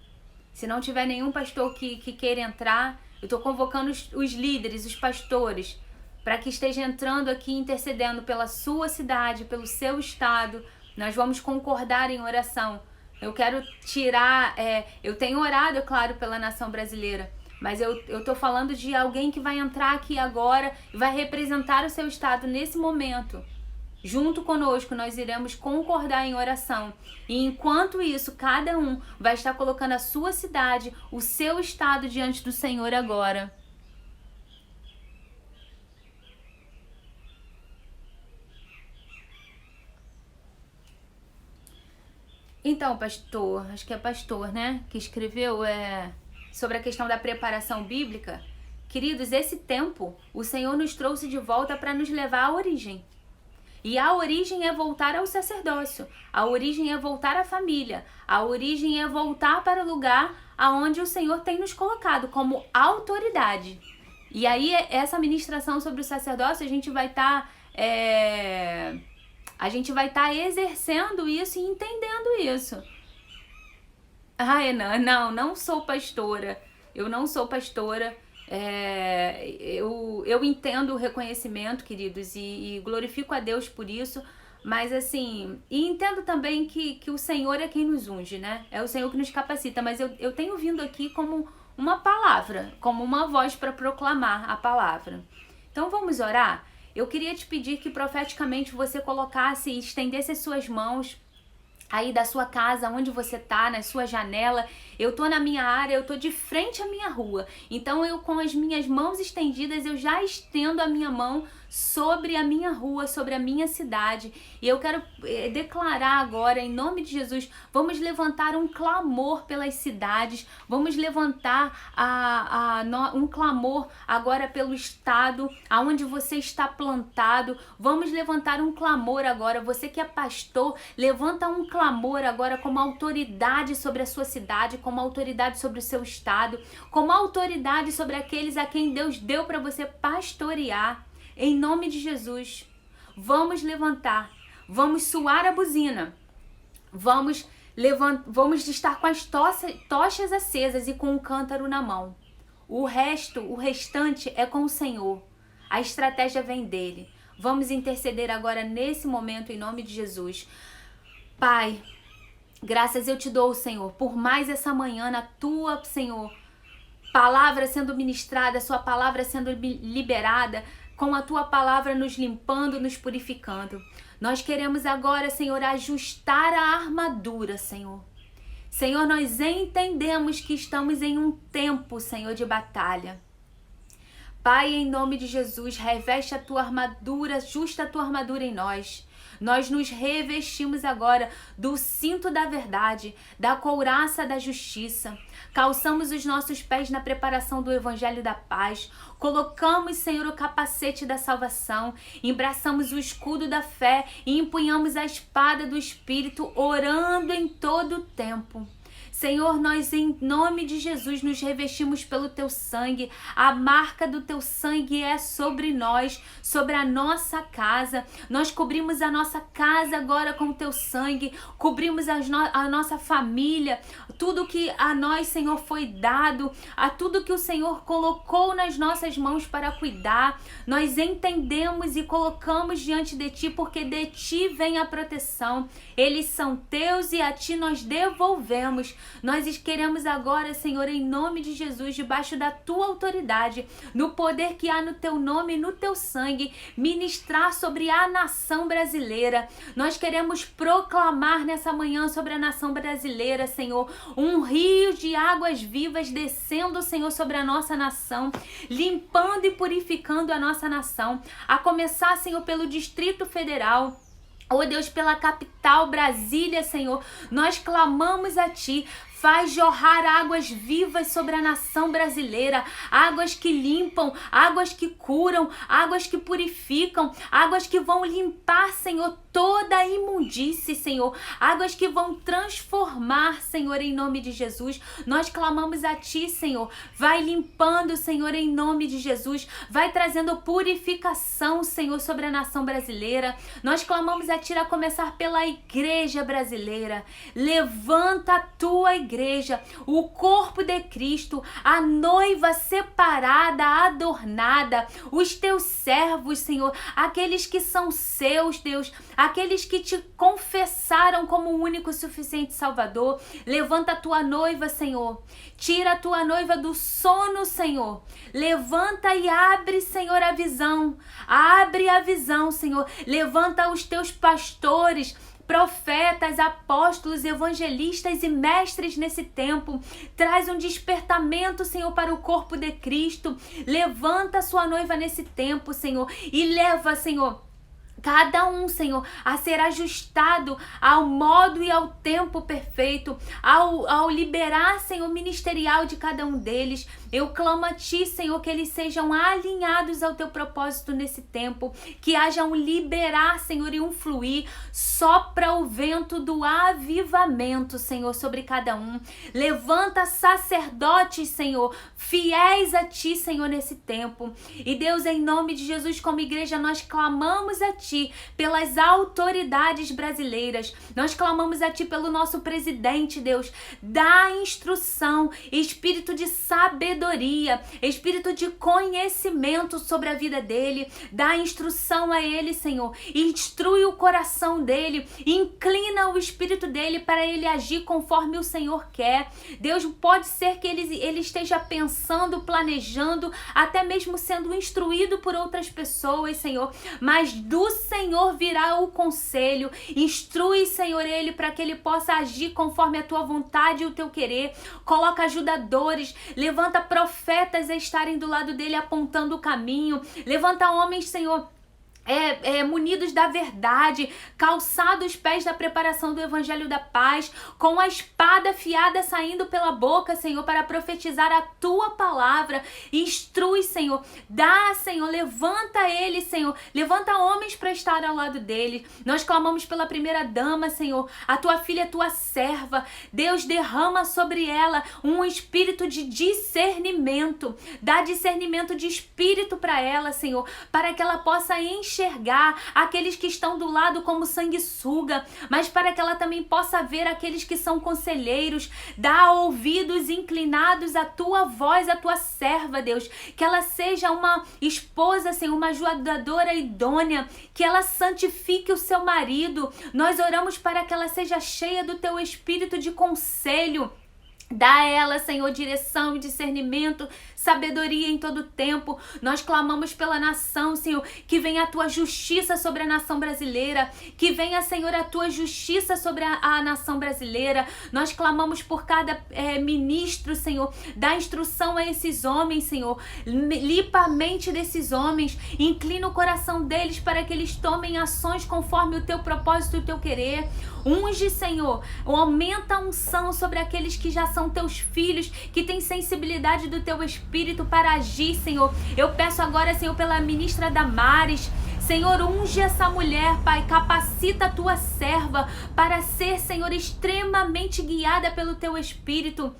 Se não tiver nenhum pastor que queira entrar, eu estou convocando os líderes, os pastores, para que esteja entrando aqui, intercedendo pela sua cidade, pelo seu estado. Nós vamos concordar em oração. Eu quero tirar... eu tenho orado, é claro, pela nação brasileira. Mas eu tô falando de alguém que vai entrar aqui agora e vai representar o seu estado nesse momento. Junto conosco, nós iremos concordar em oração. E enquanto isso, cada um vai estar colocando a sua cidade, o seu estado diante do Senhor agora. Então, pastor, acho que é pastor, né? Que escreveu sobre a questão da preparação bíblica. Queridos, esse tempo o Senhor nos trouxe de volta para nos levar à origem. E a origem é voltar ao sacerdócio. A origem é voltar à família. A origem é voltar para o lugar aonde o Senhor tem nos colocado como autoridade. E aí, essa ministração sobre o sacerdócio, a gente vai estar exercendo isso e entendendo isso. Não sou pastora. Eu não sou pastora. Eu entendo o reconhecimento, queridos, e glorifico a Deus por isso. Mas assim, e entendo também que o Senhor é quem nos unge, né? É o Senhor que nos capacita. Mas eu tenho vindo aqui como uma palavra, como uma voz para proclamar a palavra. Então vamos orar? Eu queria te pedir que profeticamente você colocasse e estendesse as suas mãos aí da sua casa, onde você tá, na sua janela. Eu tô na minha área, eu tô de frente à minha rua. Então eu, com as minhas mãos estendidas, eu já estendo a minha mão sobre a minha rua, sobre a minha cidade. E eu quero declarar agora, em nome de Jesus, vamos levantar um clamor pelas cidades, vamos levantar um clamor agora pelo estado, aonde você está plantado. Vamos levantar um clamor agora. Você que é pastor, levanta um clamor agora como autoridade sobre a sua cidade, como autoridade sobre o seu estado, como autoridade sobre aqueles a quem Deus deu para você pastorear. Em nome de Jesus, vamos levantar, vamos suar a buzina, vamos estar com as tochas acesas e com o cântaro na mão. O restante é com o Senhor. A estratégia vem dele. Vamos interceder agora nesse momento em nome de Jesus. Pai, graças eu te dou, Senhor, por mais essa manhã na tua, Senhor, palavra sendo ministrada, sua palavra sendo liberada, com a tua palavra nos limpando, nos purificando. Nós queremos agora, Senhor, ajustar a armadura, Senhor. Senhor, nós entendemos que estamos em um tempo, Senhor, de batalha. Pai, em nome de Jesus, reveste a tua armadura, ajusta a tua armadura em nós. Nós nos revestimos agora do cinto da verdade, da couraça da justiça. Calçamos os nossos pés na preparação do evangelho da paz. Colocamos, Senhor, o capacete da salvação. Embraçamos o escudo da fé e empunhamos a espada do Espírito, orando em todo o tempo. Senhor, nós em nome de Jesus nos revestimos pelo teu sangue. A marca do teu sangue é sobre nós, sobre a nossa casa. Nós cobrimos a nossa casa agora com o teu sangue, cobrimos a nossa família, tudo que a nós, Senhor, foi dado, a tudo que o Senhor colocou nas nossas mãos para cuidar. Nós entendemos e colocamos diante de ti, porque de ti vem a proteção. Eles são teus e a ti nós devolvemos. Nós queremos agora, Senhor, em nome de Jesus, debaixo da tua autoridade, no poder que há no teu nome e no teu sangue, ministrar sobre a nação brasileira. Nós queremos proclamar nessa manhã sobre a nação brasileira, Senhor, um rio de águas vivas descendo, Senhor, sobre a nossa nação, limpando e purificando a nossa nação, a começar, Senhor, pelo Distrito Federal. Oh Deus, pela capital Brasília, Senhor, nós clamamos a ti. Faz jorrar águas vivas sobre a nação brasileira, águas que limpam, águas que curam, águas que purificam, águas que vão limpar, Senhor, toda a imundície, Senhor, águas que vão transformar, Senhor, em nome de Jesus. Nós clamamos a ti, Senhor, vai limpando, Senhor, em nome de Jesus, vai trazendo purificação, Senhor, sobre a nação brasileira. Nós clamamos a ti, a começar pela igreja brasileira. Levanta a tua igreja, o corpo de Cristo, a noiva separada, adornada, os teus servos, Senhor, aqueles que são seus, Deus, aqueles que te confessaram como o único e suficiente Salvador. Levanta a tua noiva, Senhor, tira a tua noiva do sono, Senhor, levanta e abre, Senhor, a visão, abre a visão, Senhor, levanta os teus pastores, profetas, apóstolos, evangelistas e mestres nesse tempo. Traz um despertamento, Senhor, para o corpo de Cristo. Levanta a sua noiva nesse tempo, Senhor, e leva, Senhor, cada um, Senhor, a ser ajustado ao modo e ao tempo perfeito, ao liberar, Senhor, ministerial de cada um deles. Eu clamo a ti, Senhor, que eles sejam alinhados ao teu propósito nesse tempo, que haja um liberar, Senhor, e um fluir. Sopra o vento do avivamento, Senhor, sobre cada um. Levanta sacerdotes, Senhor, fiéis a ti, Senhor, nesse tempo. E Deus, em nome de Jesus, como igreja, nós clamamos a ti pelas autoridades brasileiras. Nós clamamos a ti pelo nosso presidente, Deus. Dá instrução, espírito de sabedoria, espírito de conhecimento sobre a vida dele. Dá instrução a ele, Senhor. Instrui o coração dele, inclina o espírito dele para ele agir conforme o Senhor quer. Deus, pode ser que ele esteja pensando, planejando, até mesmo sendo instruído por outras pessoas, Senhor, mas do Senhor virá o conselho. Instrui, Senhor, ele para que ele possa agir conforme a tua vontade e o teu querer. Coloca ajudadores, levanta profetas a estarem do lado dele apontando o caminho. Levanta homens, Senhor, munidos da verdade, calçados os pés da preparação do evangelho da paz, com a espada afiada saindo pela boca, Senhor, para profetizar a tua palavra. Instrui, Senhor, dá, Senhor, levanta ele, Senhor, levanta homens para estar ao lado dele. Nós clamamos pela primeira dama, Senhor, a tua filha, a tua serva. Deus, derrama sobre ela um espírito de discernimento, dá discernimento de espírito para ela, Senhor, para que ela possa enxergar aqueles que estão do lado como sanguessuga, mas para que ela também possa ver aqueles que são conselheiros. Dá ouvidos inclinados à tua voz, à tua serva, Deus, que ela seja uma esposa, Senhor, uma ajudadora idônea, que ela santifique o seu marido. Nós oramos para que ela seja cheia do teu espírito de conselho. Dá a ela, Senhor, direção e discernimento, sabedoria em todo tempo. Nós clamamos pela nação, Senhor, que venha a tua justiça sobre a nação brasileira, que venha, Senhor, a tua justiça sobre a nação brasileira. Nós clamamos por cada ministro, Senhor, dá instrução a esses homens, Senhor, limpa a mente desses homens, inclina o coração deles para que eles tomem ações conforme o teu propósito e o teu querer. Unge, Senhor, aumenta a unção sobre aqueles que já são teus filhos, que têm sensibilidade do teu espírito para agir, Senhor. Eu peço agora, Senhor, pela ministra Damares, Senhor, unge essa mulher, Pai, capacita a tua serva para ser, Senhor, extremamente guiada pelo teu Espírito.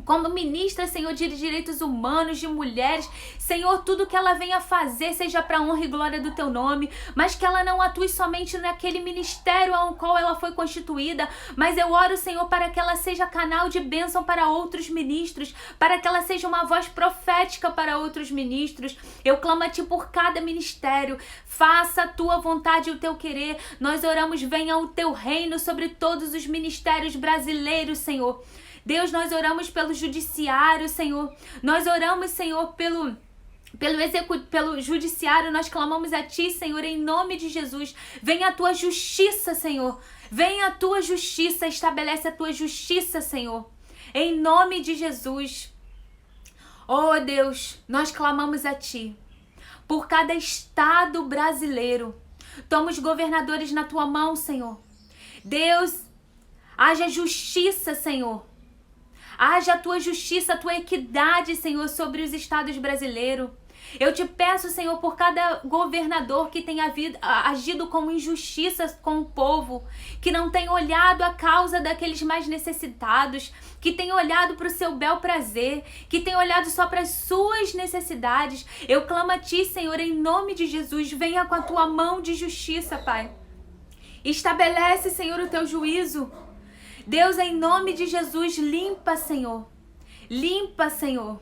Como ministra, Senhor, de direitos humanos, de mulheres, Senhor, tudo que ela venha fazer seja para a honra e glória do teu nome, mas que ela não atue somente naquele ministério ao qual ela foi constituída, mas eu oro, Senhor, para que ela seja canal de bênção para outros ministros, para que ela seja uma voz profética para outros ministros. Eu clamo a ti por cada ministério, faça a tua vontade e o teu querer. Nós oramos, venha o teu reino sobre todos os ministérios brasileiros, Senhor. Deus, nós oramos pelo judiciário, Senhor. Nós oramos, Senhor, pelo judiciário. Nós clamamos a ti, Senhor, em nome de Jesus. Venha a tua justiça, Senhor. Venha a tua justiça. Estabelece a tua justiça, Senhor. Em nome de Jesus. Oh, Deus, nós clamamos a ti. Por cada estado brasileiro. Toma os governadores na tua mão, Senhor. Deus, haja justiça, Senhor. Haja a tua justiça, a tua equidade, Senhor, sobre os estados brasileiros. Eu te peço, Senhor, por cada governador que tenha agido com injustiça com o povo, que não tem olhado a causa daqueles mais necessitados, que tem olhado para o seu bel prazer, que tem olhado só para as suas necessidades. Eu clamo a ti, Senhor, em nome de Jesus, venha com a tua mão de justiça, Pai. Estabelece, Senhor, o teu juízo. Deus, em nome de Jesus, limpa, Senhor. Limpa, Senhor.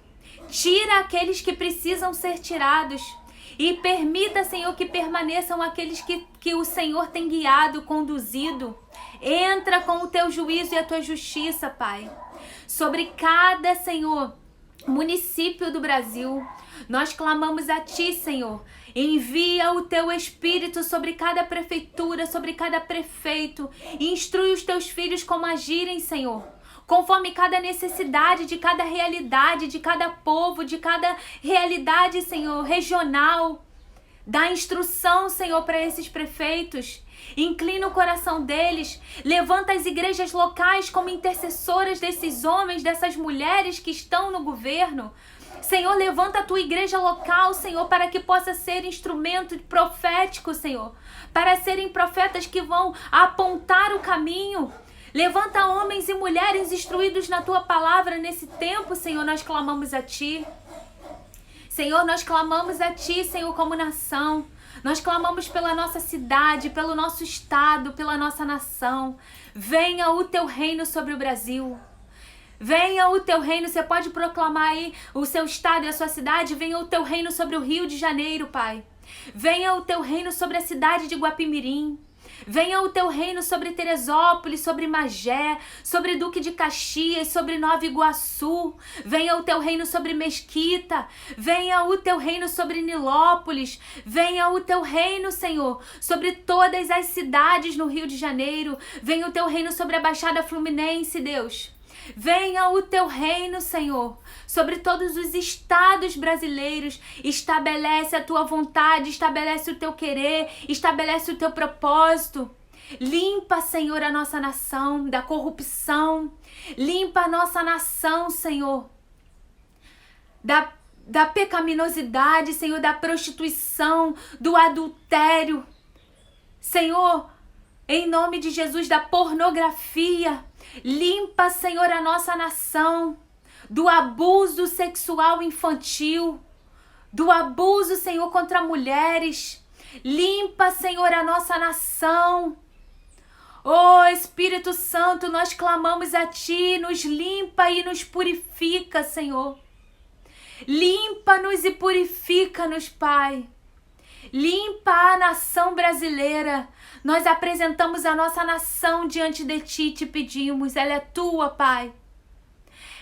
Tira aqueles que precisam ser tirados. E permita, Senhor, que permaneçam aqueles que o Senhor tem guiado, conduzido. Entra com o teu juízo e a tua justiça, Pai. Sobre cada, Senhor, município do Brasil, nós clamamos a ti, Senhor. Envia o teu Espírito sobre cada prefeitura, sobre cada prefeito. Instrui os teus filhos como agirem, Senhor. Conforme cada necessidade de cada realidade, de cada povo, de cada realidade, Senhor, regional. Dá instrução, Senhor, para esses prefeitos. Inclina o coração deles. Levanta as igrejas locais como intercessoras desses homens, dessas mulheres que estão no governo. Senhor, levanta a tua igreja local, Senhor, para que possa ser instrumento profético, Senhor. Para serem profetas que vão apontar o caminho. Levanta homens e mulheres instruídos na tua palavra nesse tempo, Senhor, nós clamamos a ti. Senhor, nós clamamos a ti, Senhor, como nação. Nós clamamos pela nossa cidade, pelo nosso estado, pela nossa nação. Venha o teu reino sobre o Brasil. Venha o teu reino, você pode proclamar aí o seu estado e a sua cidade. Venha o teu reino sobre o Rio de Janeiro, Pai. Venha o teu reino sobre a cidade de Guapimirim. Venha o teu reino sobre Teresópolis, sobre Magé, sobre Duque de Caxias, sobre Nova Iguaçu. Venha o teu reino sobre Mesquita. Venha o teu reino sobre Nilópolis. Venha o teu reino, Senhor, sobre todas as cidades no Rio de Janeiro. Venha o teu reino sobre a Baixada Fluminense, Deus. Venha o teu reino, Senhor, sobre todos os estados brasileiros. Estabelece a tua vontade, estabelece o teu querer, estabelece o teu propósito. Limpa, Senhor, a nossa nação da corrupção. Limpa a nossa nação, Senhor, da pecaminosidade, Senhor, da prostituição, do adultério. Senhor, em nome de Jesus, da pornografia. Limpa, Senhor, a nossa nação do abuso sexual infantil, do abuso, Senhor, contra mulheres. Limpa, Senhor, a nossa nação. Oh, Espírito Santo, nós clamamos a ti, nos limpa e nos purifica, Senhor. Limpa-nos e purifica-nos, Pai. Limpa a nação brasileira. Nós apresentamos a nossa nação diante de ti e te pedimos. Ela é tua, Pai.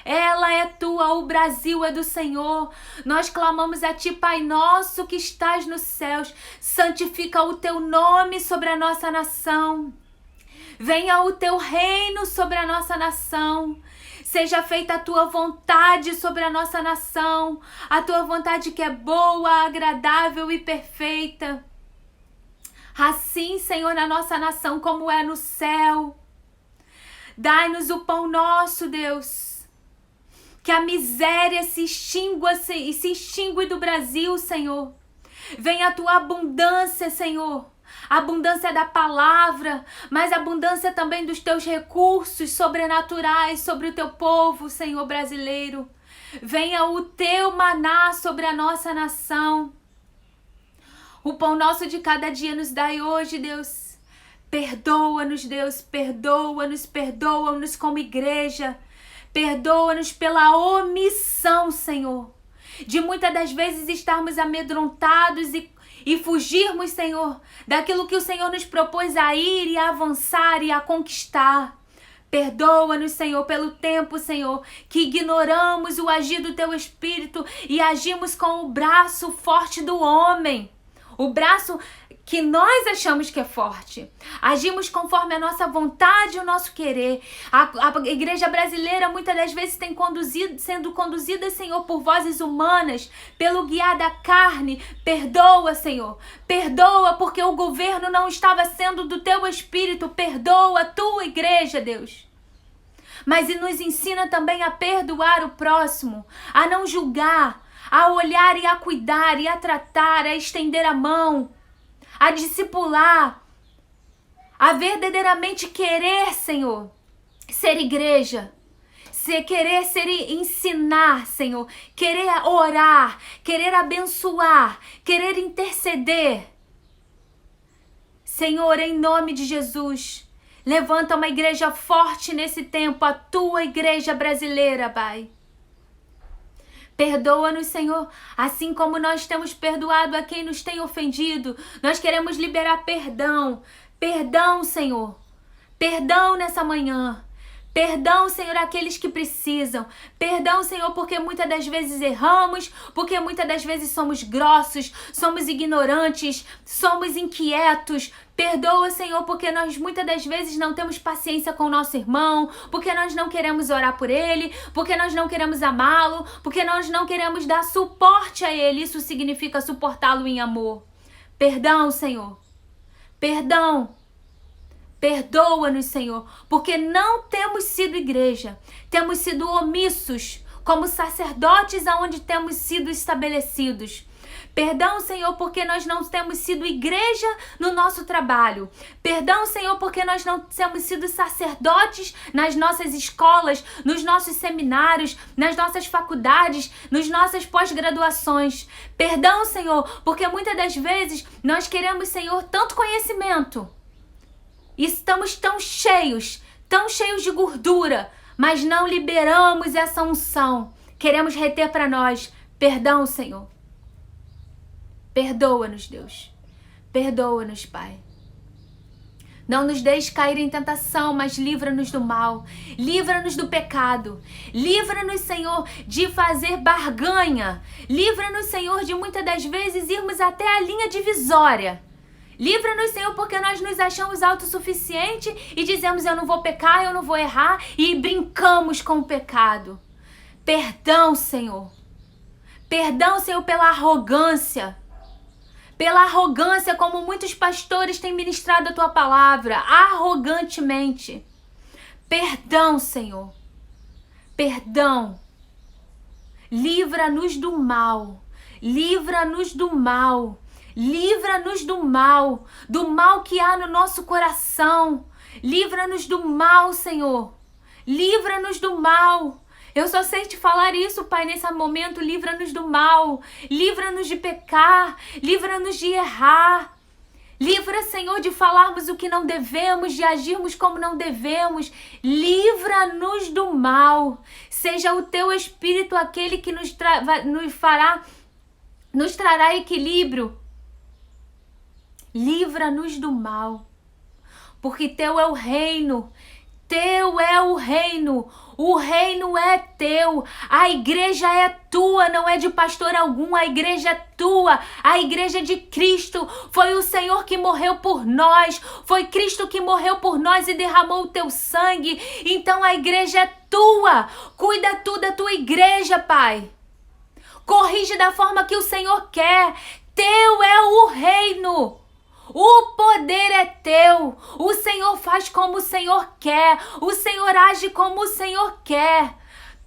Ela é tua, o Brasil é do Senhor. Nós clamamos a ti, Pai nosso que estás nos céus. Santifica o teu nome sobre a nossa nação. Venha o teu reino sobre a nossa nação. Seja feita a tua vontade sobre a nossa nação. A tua vontade que é boa, agradável e perfeita. Assim, Senhor, na nossa nação como é no céu. Dai-nos o pão nosso, Deus. Que a miséria se extingue do Brasil, Senhor. Venha a tua abundância, Senhor. A abundância da palavra, mas a abundância também dos teus recursos sobrenaturais sobre o teu povo, Senhor brasileiro. Venha o teu maná sobre a nossa nação. O pão nosso de cada dia nos dai hoje, Deus. Perdoa-nos, Deus, perdoa-nos, perdoa-nos como igreja. Perdoa-nos pela omissão, Senhor, de muitas das vezes estarmos amedrontados e fugirmos, Senhor, daquilo que o Senhor nos propôs a ir e a avançar e a conquistar. Perdoa-nos, Senhor, pelo tempo, Senhor, que ignoramos o agir do Teu Espírito e agimos com o braço forte do homem. O braço que nós achamos que é forte. Agimos conforme a nossa vontade e o nosso querer. A igreja brasileira muitas das vezes tem sendo conduzida, Senhor, por vozes humanas, pelo guiar da carne. Perdoa, Senhor. Perdoa porque o governo não estava sendo do Teu Espírito. Perdoa a Tua igreja, Deus. Mas nos ensina também a perdoar o próximo, a não julgar, a olhar e a cuidar e a tratar, a estender a mão, a discipular, a verdadeiramente querer, Senhor, ser igreja, querer ser ensinar, Senhor, querer orar, querer abençoar, querer interceder. Senhor, em nome de Jesus, levanta uma igreja forte nesse tempo, a Tua igreja brasileira, Pai. Perdoa-nos, Senhor, assim como nós temos perdoado a quem nos tem ofendido. Nós queremos liberar perdão. Perdão, Senhor. Perdão nessa manhã. Perdão, Senhor, àqueles que precisam. Perdão, Senhor, porque muitas das vezes erramos, porque muitas das vezes somos grossos, somos ignorantes, somos inquietos. Perdoa, Senhor, porque nós muitas das vezes não temos paciência com o nosso irmão, porque nós não queremos orar por ele, porque nós não queremos amá-lo, porque nós não queremos dar suporte a ele. Isso significa suportá-lo em amor. Perdão, Senhor. Perdão. Perdoa-nos, Senhor, porque não temos sido igreja, temos sido omissos, como sacerdotes aonde temos sido estabelecidos. Perdão, Senhor, porque nós não temos sido igreja no nosso trabalho. Perdão, Senhor, porque nós não temos sido sacerdotes nas nossas escolas, nos nossos seminários, nas nossas faculdades, nas nossas pós-graduações. Perdão, Senhor, porque muitas das vezes nós queremos, Senhor, tanto conhecimento. E estamos tão cheios de gordura, mas não liberamos essa unção. Queremos reter para nós. Perdão, Senhor. Perdoa-nos, Deus. Perdoa-nos, Pai. Não nos deixe cair em tentação, mas livra-nos do mal. Livra-nos do pecado. Livra-nos, Senhor, de fazer barganha. Livra-nos, Senhor, de muitas das vezes irmos até a linha divisória. Livra-nos, Senhor, porque nós nos achamos autossuficientes e dizemos eu não vou pecar, eu não vou errar e brincamos com o pecado. Perdão, Senhor. Perdão, Senhor, pela arrogância. Pela arrogância como muitos pastores têm ministrado a Tua palavra, arrogantemente. Perdão, Senhor. Perdão. Livra-nos do mal. Livra-nos do mal. Livra-nos do mal que há no nosso coração. Livra-nos do mal, Senhor. Livra-nos do mal. Eu só sei te falar isso, Pai, nesse momento. Livra-nos do mal. Livra-nos de pecar. Livra-nos de errar. Livra, Senhor, de falarmos o que não devemos, de agirmos como não devemos. Livra-nos do mal. Seja o Teu Espírito aquele que nos trará equilíbrio. Livra-nos do mal, porque Teu é o reino, Teu é o reino é Teu, a igreja é Tua, não é de pastor algum, a igreja é Tua, a igreja é de Cristo, foi o Senhor que morreu por nós, foi Cristo que morreu por nós e derramou o Teu sangue, então a igreja é Tua, cuida Tu da Tua igreja, Pai, corrige da forma que o Senhor quer, Teu é o reino. O poder é Teu, o Senhor faz como o Senhor quer, o Senhor age como o Senhor quer.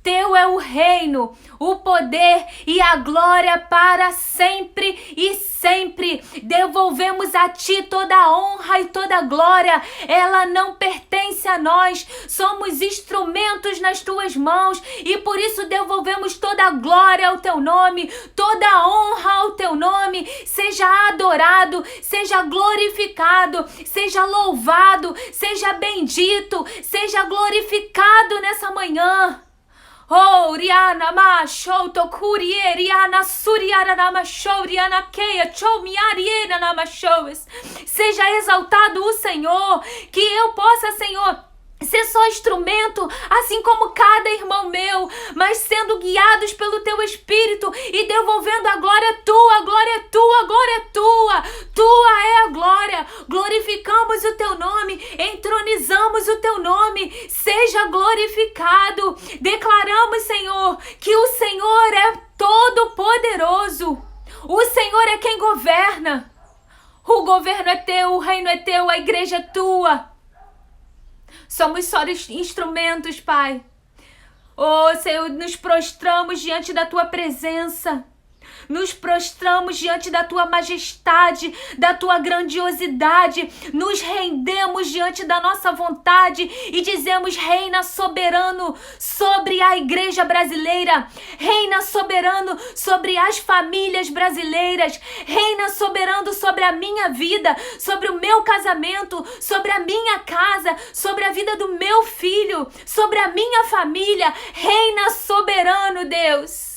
Teu é o reino, o poder e a glória para sempre e sempre. Devolvemos a Ti toda a honra e toda a glória. Ela não pertence a nós. Somos instrumentos nas Tuas mãos e por isso devolvemos toda a glória ao Teu nome, toda a honra ao Teu nome. Seja adorado, seja glorificado, seja louvado, seja bendito, seja glorificado nessa manhã. Oh, Riana Masho, Tokurie, Riana Suriara Namasho, Riana Keia, Chomiariena Namashoes. Seja exaltado o Senhor, que eu possa, Senhor, ser só instrumento, assim como cada irmão meu, mas sendo guiados pelo Teu Espírito e devolvendo a glória Tua, glória Tua, glória Tua. Tua é a glória. Glorificamos o Teu nome, entronizamos o Teu nome. Seja glorificado. Declaramos, Senhor, que o Senhor é todo-poderoso. O Senhor é quem governa. O governo é Teu, o reino é Teu, a igreja é Tua. Somos só instrumentos, Pai. Oh, Senhor, nos prostramos diante da Tua presença. Nos prostramos diante da Tua majestade, da Tua grandiosidade. Nos rendemos diante da nossa vontade e dizemos: reina soberano sobre a igreja brasileira. Reina soberano sobre as famílias brasileiras. Reina soberano sobre a minha vida, sobre o meu casamento, sobre a minha casa, sobre a vida do meu filho, sobre a minha família. Reina soberano, Deus.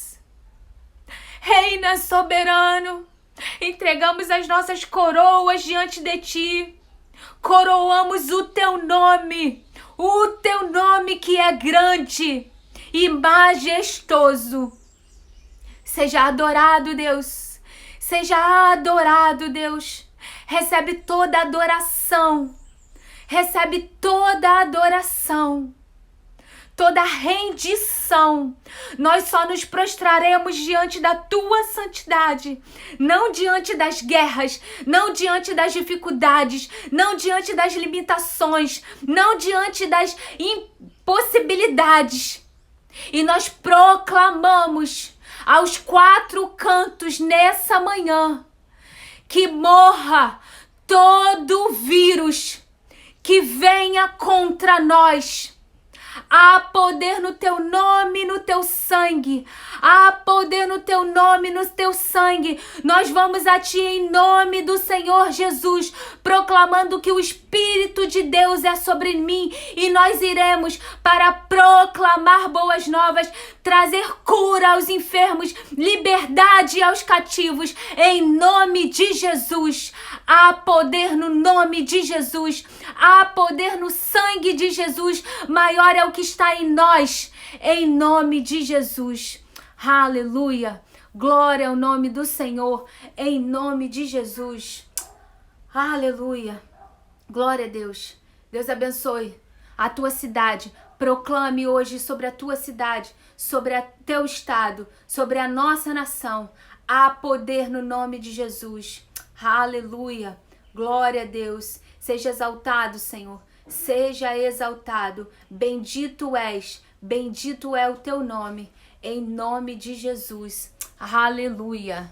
Reina soberano, entregamos as nossas coroas diante de Ti. Coroamos o Teu nome que é grande e majestoso. Seja adorado, Deus. Seja adorado, Deus. Recebe toda a adoração. Recebe toda a adoração. Toda rendição. Nós só nos prostraremos diante da Tua santidade, não diante das guerras, não diante das dificuldades, não diante das limitações, não diante das impossibilidades. E nós proclamamos aos quatro cantos nessa manhã que morra todo vírus que venha contra nós. Há poder no Teu nome, no Teu sangue. Há poder no Teu nome, no Teu sangue. Nós vamos a Ti em nome do Senhor Jesus, proclamando que o Espírito de Deus é sobre mim e nós iremos para proclamar boas novas, trazer cura aos enfermos, liberdade aos cativos, em nome de Jesus. Há poder no nome de Jesus. Há poder no sangue de Jesus. Maior é o que está em nós, em nome de Jesus. Aleluia. Glória ao nome do Senhor, em nome de Jesus. Aleluia. Glória a Deus. Deus abençoe a tua cidade. Proclame hoje sobre a tua cidade, sobre o teu estado, sobre a nossa nação. Há poder no nome de Jesus. Aleluia. Glória a Deus. Seja exaltado, Senhor. Seja exaltado. Bendito és. Bendito é o teu nome. Em nome de Jesus. Aleluia.